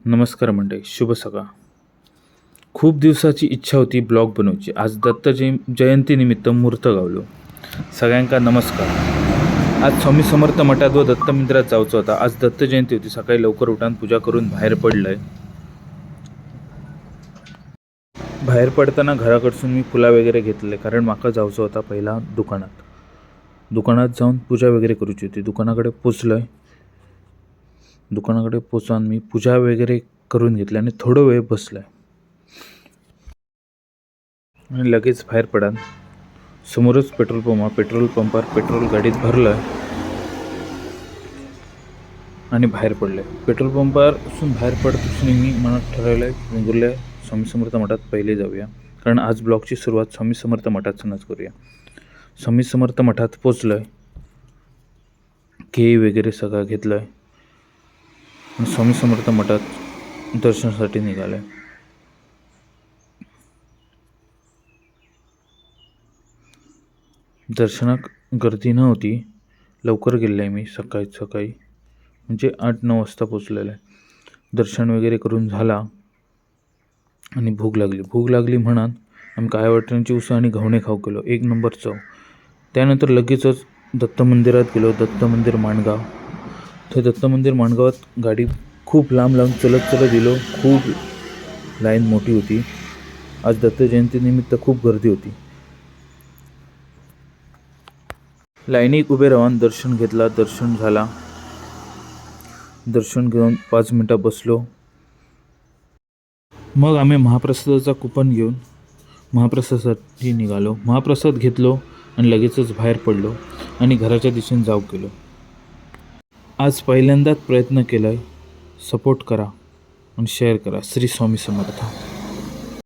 नमस्कार मंडळी, शुभ सकाळ. खूप दिवसाची इच्छा होती ब्लॉग बनवायची. आज दत्त जयंतीनिमित्त मुहूर्त गावलो. सगळ्यांका नमस्कार. आज स्वामी समर्थ मठात व दत्त मंदिरात जायचं होता. आज दत्त जयंती होती. सकाळी लवकर उठून पूजा करून बाहेर पडलंय. बाहेर पडताना घराकडसून मी फुला वगैरे घेतले, कारण माका जायचं होता पहिला दुकानात जाऊन पूजा वगैरे करूची होती. दुकानाकडे पोचून मी पूजा वगैरे करून घेतली आणि थोडं वेळ बसलाय आणि लगेच बाहेर पडान. समोरच पेट्रोल पंपावर पेट्रोल गाडीत भरलं आणि बाहेर पडले. पेट्रोल पंपापासून बाहेर पडताना मी मनात ठरवलं की स्वामी समर्थ मठात पहिले जाऊया, कारण आज ब्लॉगची सुरुवात स्वामी समर्थ मठातूनच करूया. स्वामी समर्थ मठात पोचलोय, केळी वगैरे सगळं घेतलंय आणि स्वामी समर्थ मठात दर्शनासाठी निघालोय. दर्शनाक गर्दी नव्हती. लवकर गेलो आहे मी, सकाळी म्हणजे 8-9 वाजता पोचलेलं आहे. दर्शन वगैरे करून झाला आणि भूक लागली म्हणून आम्ही काळ्यावाटाण्याची उसळ आणि घावणे खाऊ गेलो. 1 नंबर चव. त्यानंतर लगेचच दत्त मंदिरात गेलो. दत्त मंदिर माणगाव. ते दत्त मंदिर माणगावात गाडी खूप लांब चलत गेलो. खूप लाईन मोठी होती. आज दत्त जयंतीनिमित्त खूप गर्दी होती. लाईनीत उभे राहून दर्शन घेतला. दर्शन झाला. दर्शन घेऊन 5 मिनटं बसलो. मग आम्ही महाप्रसादाचा कुपन घेऊन महाप्रसादासाठी निघालो. महाप्रसाद घेतलो आणि लगेचच बाहेर पडलो आणि घराच्या दिशेने जाऊ गेलो. आज पहिल्यांदाच प्रयत्न केलाय. सपोर्ट करा आणि शेअर करा. श्री स्वामी समर्थ.